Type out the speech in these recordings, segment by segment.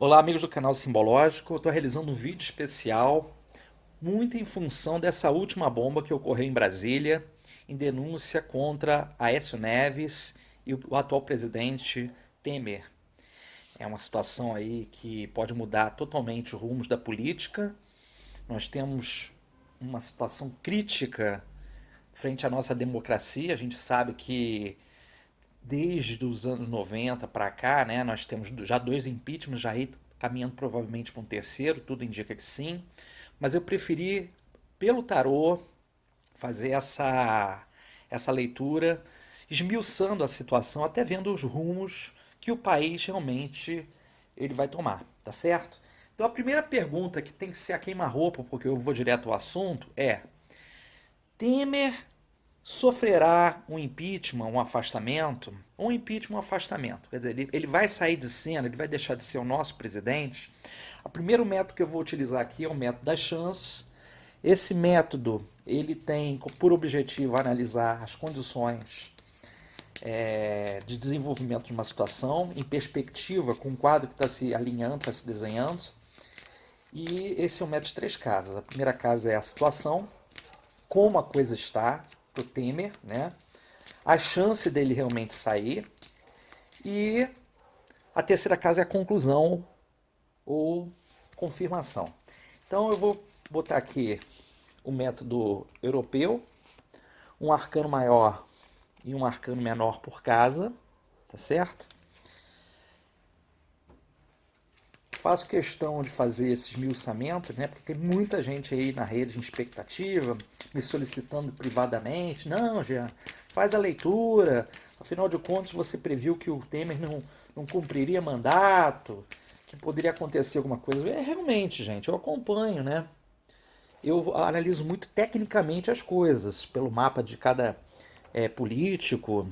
Olá, amigos do canal Simbológico. Eu estou realizando um vídeo especial muito em função dessa última bomba que ocorreu em Brasília, em denúncia contra Aécio Neves e o atual presidente Temer. É uma situação aí que pode mudar totalmente os rumos da política. Nós temos uma situação crítica frente à nossa democracia. A gente sabe que desde os anos 90 para cá, né, nós temos já 2 impeachments, já caminhando provavelmente para um terceiro, tudo indica que sim, mas eu preferi, pelo tarô, fazer essa leitura, esmiuçando a situação, até vendo os rumos que o país realmente ele vai tomar, tá certo? Então a primeira pergunta que tem que ser a queima-roupa, porque eu vou direto ao assunto, é: Temer sofrerá um impeachment, um afastamento? Um impeachment, um afastamento. Quer dizer, ele vai sair de cena, ele vai deixar de ser o nosso presidente. O primeiro método que eu vou utilizar aqui é o método das chances. Esse método ele tem por objetivo analisar as condições de desenvolvimento de uma situação em perspectiva com um quadro que está se alinhando, está se desenhando. E esse é o método de 3 casas. A primeira casa é a situação, como a coisa está para o Temer, né? A chance dele realmente sair. E a terceira casa é a conclusão ou confirmação. Então eu vou botar aqui o método europeu, um arcano maior e um arcano menor por casa, tá certo? Faço questão de fazer esses esmiuçamentos, né? Porque tem muita gente aí na rede de expectativa, me solicitando privadamente. Não, Jean, faz a leitura. Afinal de contas, você previu que o Temer não cumpriria mandato, que poderia acontecer alguma coisa. Realmente, gente, eu acompanho, né? Eu analiso muito tecnicamente as coisas, pelo mapa de cada político,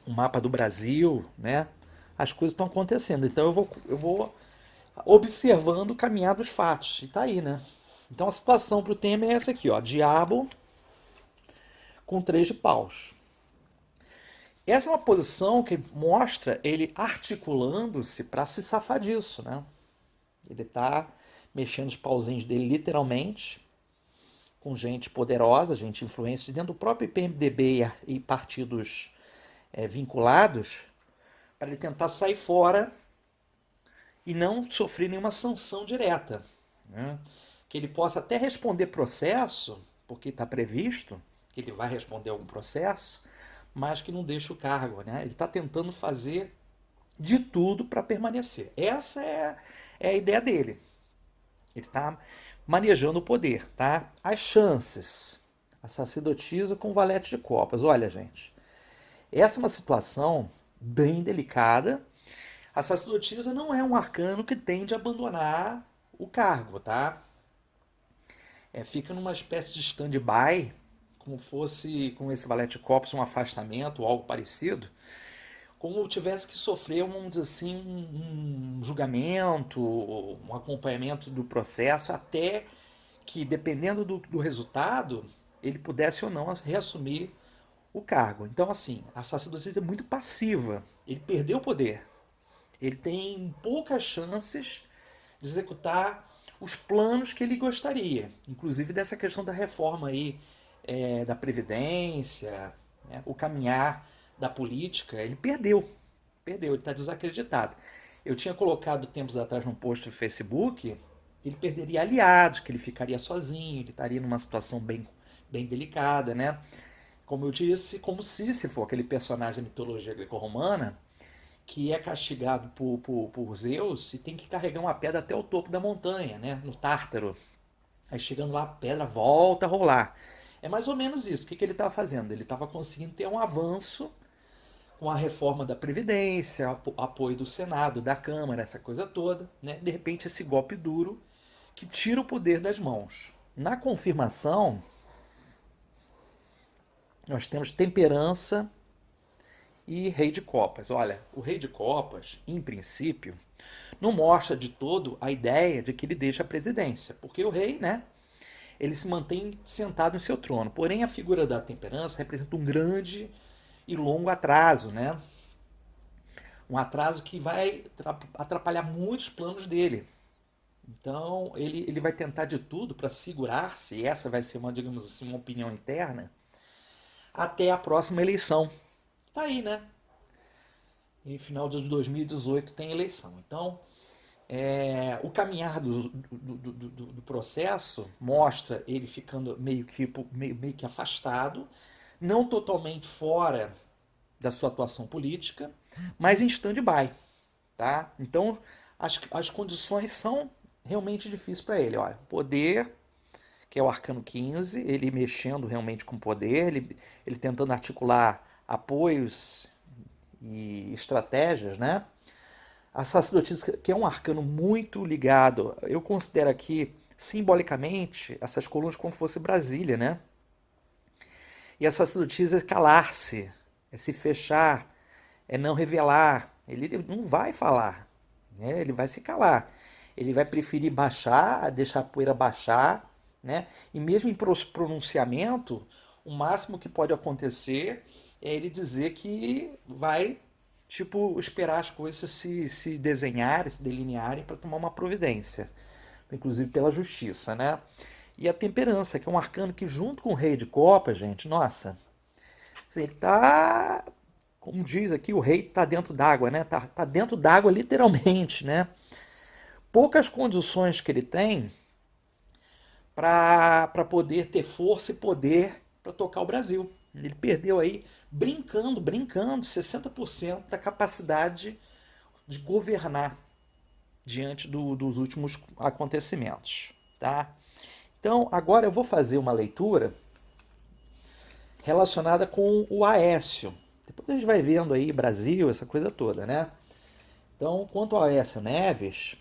o mapa do Brasil, né? As coisas estão acontecendo. Então eu vou observando o caminhar dos fatos. E tá aí, né? Então a situação para o Temer é essa aqui, ó. Diabo com 3 de paus. Essa é uma posição que mostra ele articulando-se para se safar disso, né? Ele tá mexendo os pauzinhos dele literalmente com gente poderosa, gente influente dentro do próprio PMDB e partidos vinculados, para ele tentar sair fora e não sofrer nenhuma sanção direta, né? Que ele possa até responder processo, porque está previsto que ele vai responder algum processo, mas que não deixe o cargo, né? Ele está tentando fazer de tudo para permanecer. Essa é a ideia dele. Ele está manejando o poder, tá? As chances. A sacerdotisa com o valete de copas. Olha, gente, essa é uma situação bem delicada. A sacerdotisa não é um arcano que tende a abandonar o cargo, tá? Fica numa espécie de stand-by, como fosse com esse valete de copas um afastamento ou algo parecido, como tivesse que sofrer, vamos dizer assim, um julgamento, um acompanhamento do processo, até que, dependendo do resultado, ele pudesse ou não reassumir o cargo. Então, assim, a sacerdotisa é muito passiva, ele perdeu o poder. Ele tem poucas chances de executar os planos que ele gostaria, inclusive dessa questão da reforma aí, da Previdência, né, o caminhar da política. Ele perdeu, ele está desacreditado. Eu tinha colocado tempos atrás num post do Facebook, ele perderia aliados, que ele ficaria sozinho, ele estaria numa situação bem delicada, né? Como eu disse, como Sísifo, aquele personagem da mitologia greco-romana, que é castigado por Zeus e tem que carregar uma pedra até o topo da montanha, né, no Tártaro. Aí chegando lá, a pedra volta a rolar. É mais ou menos isso. O que ele estava fazendo? Ele estava conseguindo ter um avanço com a reforma da Previdência, apoio do Senado, da Câmara, essa coisa toda. Né? De repente, esse golpe duro que tira o poder das mãos. Na confirmação, nós temos temperança e rei de copas. Olha, o rei de copas, em princípio, não mostra de todo a ideia de que ele deixa a presidência, porque o rei, né, ele se mantém sentado em seu trono. Porém, a figura da temperança representa um grande e longo atraso, né? Um atraso que vai atrapalhar muitos planos dele. Então, ele vai tentar de tudo para segurar-se, e essa vai ser uma, digamos assim, uma opinião interna, até a próxima eleição. Tá aí, né? Em final de 2018 tem eleição. Então, o caminhar do processo mostra ele ficando meio que afastado, não totalmente fora da sua atuação política, mas em stand-by. Tá? Então, as condições são realmente difíceis para ele. Olha, poder, que é o arcano 15, ele mexendo realmente com poder, ele tentando articular apoios e estratégias, né? A sacerdotisa, que é um arcano muito ligado, eu considero aqui, simbolicamente, essas colunas como se fosse Brasília, né? E a sacerdotisa é calar-se, é se fechar, é não revelar. Ele não vai falar, né? Ele vai se calar. Ele vai preferir baixar, deixar a poeira baixar, né? E mesmo em pronunciamento, o máximo que pode acontecer é ele dizer que vai, tipo, esperar as coisas se desenharem, se delinearem para tomar uma providência, inclusive pela justiça, né? E a temperança, que é um arcano que junto com o rei de copas, gente, nossa, ele tá, como diz aqui, o rei tá dentro d'água, né? Tá dentro d'água literalmente, né? Poucas condições que ele tem para poder ter força e poder para tocar o Brasil. Ele perdeu aí, brincando, 60% da capacidade de governar diante dos últimos acontecimentos. Tá? Então, agora eu vou fazer uma leitura relacionada com o Aécio. Depois a gente vai vendo aí Brasil, essa coisa toda, né? Então, quanto ao Aécio Neves,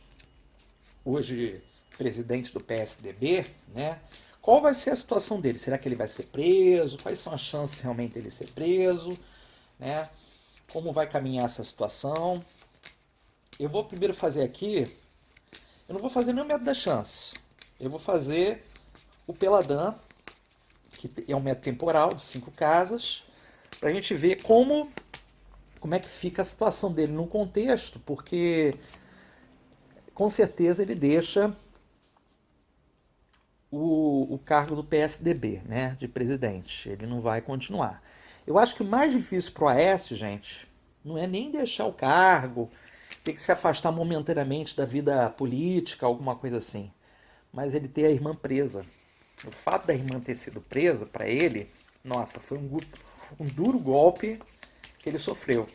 hoje presidente do PSDB, né? Qual vai ser a situação dele? Será que ele vai ser preso? Quais são as chances realmente dele ser preso? Né? Como vai caminhar essa situação? Eu vou primeiro fazer aqui, eu não vou fazer nenhum método da chance. Eu vou fazer o Peladan, que é um método temporal de 5 casas, para a gente ver como é que fica a situação dele no contexto, porque com certeza ele deixa o cargo do PSDB, né, de presidente. Ele não vai continuar. Eu acho que o mais difícil para o Aécio, gente, não é nem deixar o cargo, ter que se afastar momentaneamente da vida política, alguma coisa assim, mas ele ter a irmã presa. O fato da irmã ter sido presa, para ele, nossa, foi um duro golpe que ele sofreu.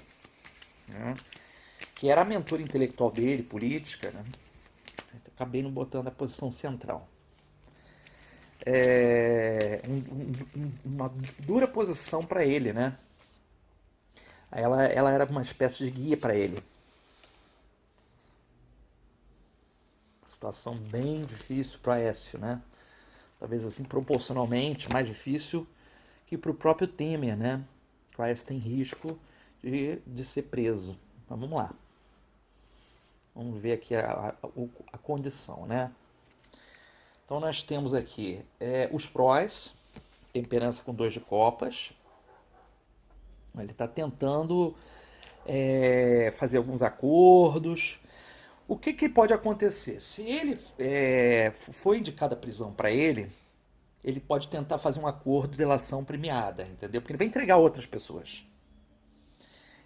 Né? Que era a mentora intelectual dele, política, né? Acabei não botando a posição central. Uma dura posição para ele, né? Ela era uma espécie de guia para ele. Situação bem difícil para Aécio, né? Talvez assim proporcionalmente mais difícil que para o próprio Temer, né? O Aécio tem risco de ser preso. Mas vamos lá. Vamos ver aqui a condição, né? Então nós temos aqui os prós, temperança com 2 de copas. Ele está tentando fazer alguns acordos. O que pode acontecer? Se ele foi indicada a prisão para ele pode tentar fazer um acordo de delação premiada, entendeu? Porque ele vai entregar outras pessoas.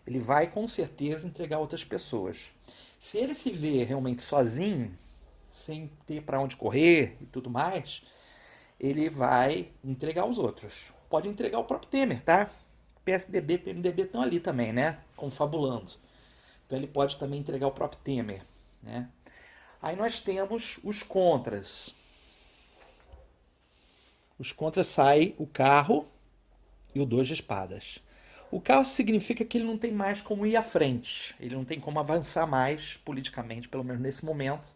Ele vai com certeza entregar outras pessoas. Se ele se vê realmente sozinho, sem ter para onde correr e tudo mais, ele vai entregar os outros. Pode entregar o próprio Temer, tá? PSDB e PMDB estão ali também, né? Confabulando. Então ele pode também entregar o próprio Temer, né? Aí nós temos os contras. Os contras sai o carro e o 2 de espadas. O carro significa que ele não tem mais como ir à frente. Ele não tem como avançar mais politicamente, pelo menos nesse momento.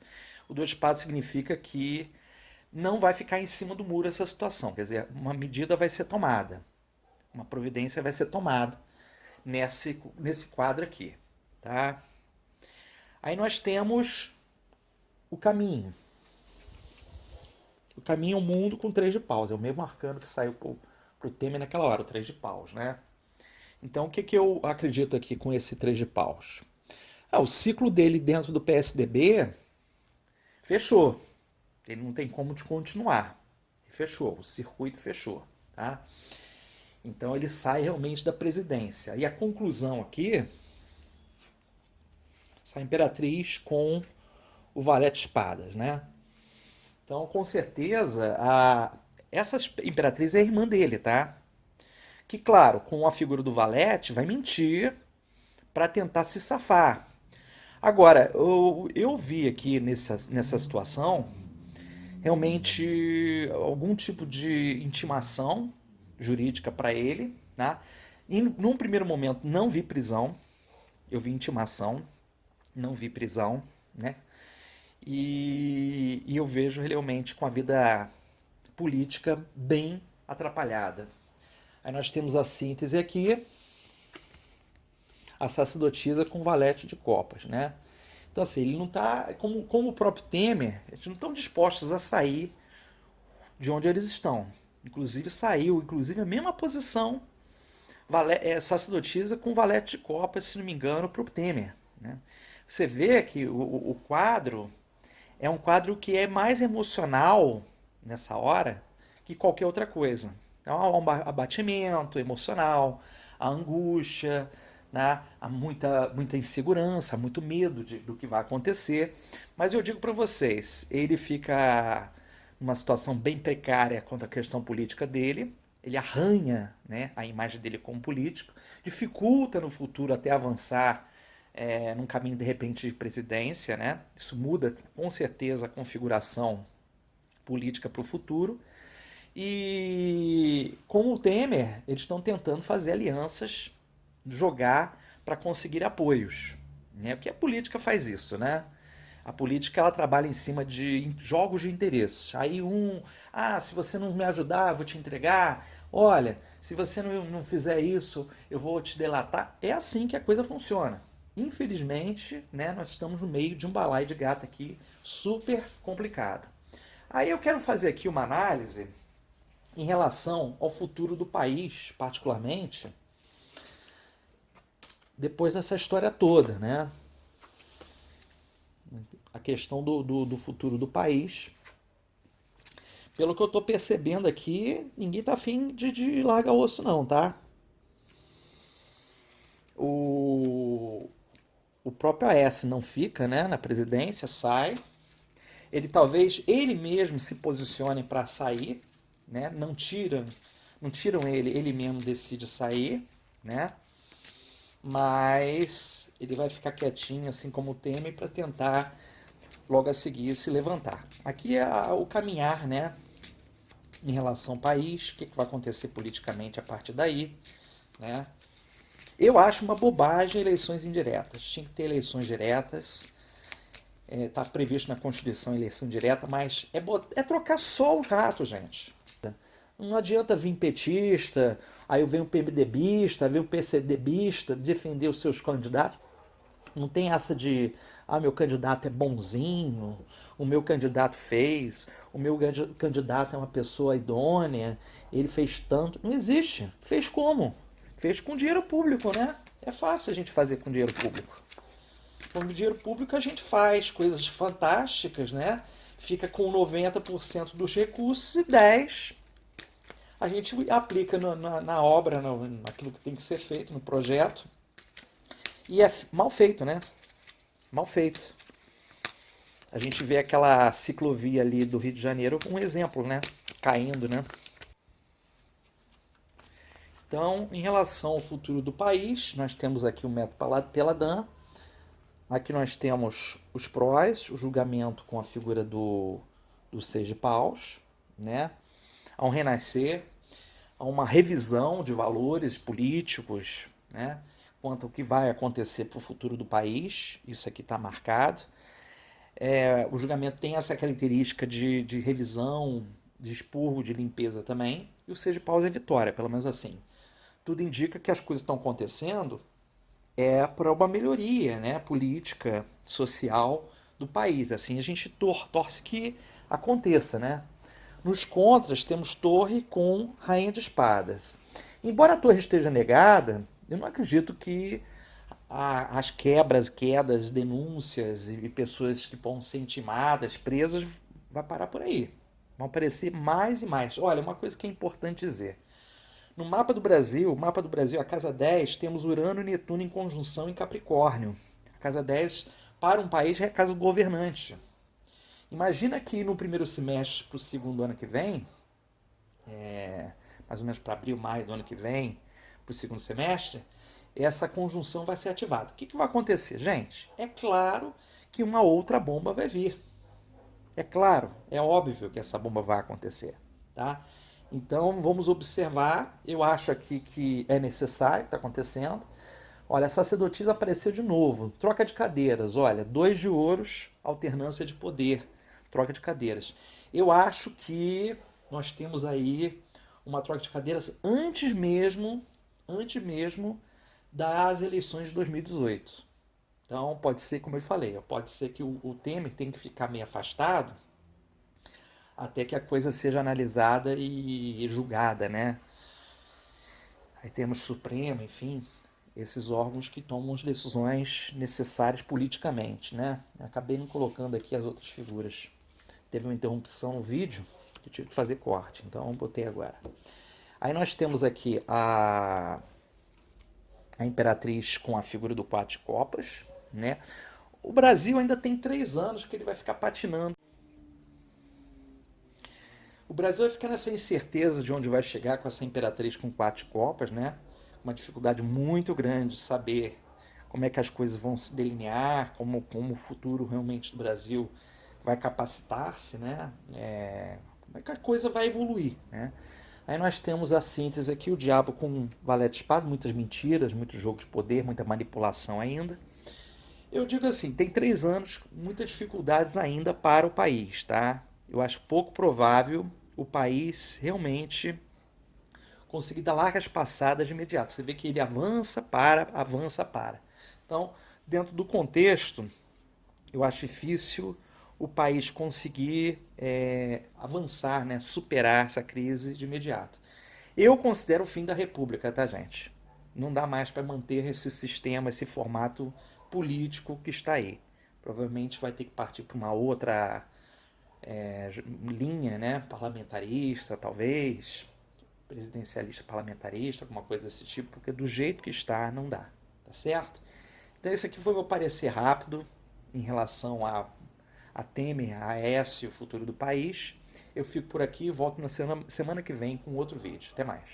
O 2 de espadas significa que não vai ficar em cima do muro essa situação, quer dizer, uma medida vai ser tomada, uma providência vai ser tomada nesse quadro aqui, tá? Aí nós temos o caminho. O caminho é o mundo com 3 de paus, é o mesmo arcano que saiu pro Temer naquela hora, o 3 de paus, né? Então o que eu acredito aqui com esse 3 de paus? O ciclo dele dentro do PSDB fechou. Ele não tem como de continuar. Fechou, o circuito fechou, tá? Então ele sai realmente da presidência. E a conclusão aqui, essa imperatriz com o valete de espadas, né? Então, com certeza, essa imperatriz é a irmã dele, tá? Que, claro, com a figura do valete, vai mentir para tentar se safar. Agora, eu vi aqui nessa situação realmente algum tipo de intimação jurídica para ele, né? E num primeiro momento não vi prisão, eu vi intimação, não vi prisão, né? E eu vejo realmente com a vida política bem atrapalhada. Aí nós temos a síntese aqui, a sacerdotisa com valete de copas, né? Então assim, ele não está, como o próprio Temer, eles não estão dispostos a sair de onde eles estão. Inclusive saiu, inclusive a mesma posição, sacerdotisa com valete de copas, se não me engano, para o Temer, né? Você vê que o quadro é um quadro que é mais emocional nessa hora que qualquer outra coisa. Então há um abatimento emocional, a angústia, né? Há muita insegurança, muito medo do que vai acontecer. Mas eu digo para vocês, ele fica numa situação bem precária quanto à questão política dele. Ele arranha, né, a imagem dele como político, dificulta no futuro até avançar num caminho de repente de presidência, né? Isso muda com certeza a configuração política para o futuro. E com o Temer, eles estão tentando fazer alianças, jogar para conseguir apoios, né? Porque a política faz isso, né? A política ela trabalha em cima de jogos de interesses. Aí se você não me ajudar, eu vou te entregar. Olha, se você não fizer isso, eu vou te delatar. É assim que a coisa funciona. Infelizmente, né, nós estamos no meio de um balaio de gato aqui super complicado. Aí eu quero fazer aqui uma análise em relação ao futuro do país, particularmente, depois dessa história toda, né? A questão do futuro do país. Pelo que eu estou percebendo aqui, ninguém está afim de largar o osso não, tá? O próprio AS não fica, né, na presidência, sai. Talvez ele mesmo se posicione para sair, né? Não tiram ele mesmo decide sair, né? Mas ele vai ficar quietinho, assim como o Temer, para tentar logo a seguir se levantar. Aqui é o caminhar, né, em relação ao país, o que vai acontecer politicamente a partir daí, né? Eu acho uma bobagem eleições indiretas. Tinha que ter eleições diretas. Está previsto na Constituição eleição direta, mas é trocar só os ratos, gente. Não adianta vir petista, aí vem o PMDBista, vem o PCDBista defender os seus candidatos. Não tem essa de, meu candidato é bonzinho, o meu candidato fez, o meu candidato é uma pessoa idônea, ele fez tanto. Não existe. Fez como? Fez com dinheiro público, né? É fácil a gente fazer com dinheiro público. Com dinheiro público a gente faz coisas fantásticas, né? Fica com 90% dos recursos e 10% a gente aplica na obra, naquilo que tem que ser feito, no projeto. E é mal feito, né? Mal feito. A gente vê aquela ciclovia ali do Rio de Janeiro, um exemplo, né? Caindo, né? Então, em relação ao futuro do país, nós temos aqui o método Peladan. Aqui nós temos os prós, o julgamento com a figura do Seis de Paus, né? Há um renascer, há uma revisão de valores políticos, né? Quanto ao que vai acontecer para o futuro do país, isso aqui está marcado. O julgamento tem essa característica de revisão, de expurgo, de limpeza também. E o 6 de paus é vitória, pelo menos assim. Tudo indica que as coisas estão acontecendo para uma melhoria, né, política, social do país. Assim a gente torce que aconteça, né? Nos contras temos torre com rainha de espadas. Embora a torre esteja negada, eu não acredito que as quedas, denúncias e pessoas que vão ser intimadas, presas, vai parar por aí. Vão aparecer mais e mais. Olha, uma coisa que é importante dizer. No mapa do Brasil, a casa 10, temos Urano e Netuno em conjunção em Capricórnio. A casa 10, para um país, é a casa do governante. Imagina que no primeiro semestre para o segundo ano que vem, mais ou menos para abril, maio do ano que vem, para o segundo semestre, essa conjunção vai ser ativada. O que vai acontecer, gente? É claro que uma outra bomba vai vir. É claro, é óbvio que essa bomba vai acontecer, tá? Então vamos observar. Eu acho aqui que é necessário, está acontecendo. Olha, a sacerdotisa apareceu de novo. Troca de cadeiras. Olha, 2 de ouros, alternância de poder. Troca de cadeiras. Eu acho que nós temos aí uma troca de cadeiras antes mesmo das eleições de 2018. Então pode ser, como eu falei, pode ser que o Temer tenha que ficar meio afastado até que a coisa seja analisada e julgada, né? Aí temos Supremo, enfim, esses órgãos que tomam as decisões necessárias politicamente, né? Acabei não colocando aqui as outras figuras. Teve uma interrupção no vídeo que eu tive que fazer corte, então botei agora. Aí nós temos aqui a Imperatriz com a figura do 4 de copas, né? O Brasil ainda tem 3 anos que ele vai ficar patinando. O Brasil vai ficar nessa incerteza de onde vai chegar com essa Imperatriz com 4 de copas, né? Uma dificuldade muito grande de saber como é que as coisas vão se delinear, como o futuro realmente do Brasil vai capacitar-se, né? Como é que a coisa vai evoluir, né? Aí nós temos a síntese aqui, o diabo com valete de espada, muitas mentiras, muito jogo de poder, muita manipulação ainda. Eu digo assim, tem 3 anos, muitas dificuldades ainda para o país, tá? Eu acho pouco provável o país realmente conseguir dar largas passadas de imediato. Você vê que ele avança, para. Então, dentro do contexto, eu acho difícil o país conseguir avançar, né, superar essa crise de imediato. Eu considero o fim da República, tá, gente? Não dá mais para manter esse sistema, esse formato político que está aí. Provavelmente vai ter que partir para uma outra linha, né, parlamentarista, talvez, presidencialista parlamentarista, alguma coisa desse tipo, porque do jeito que está, não dá, tá certo? Então esse aqui foi o meu parecer rápido em relação a Temer, a Aécio e o futuro do país. Eu fico por aqui e volto na semana que vem com outro vídeo. Até mais.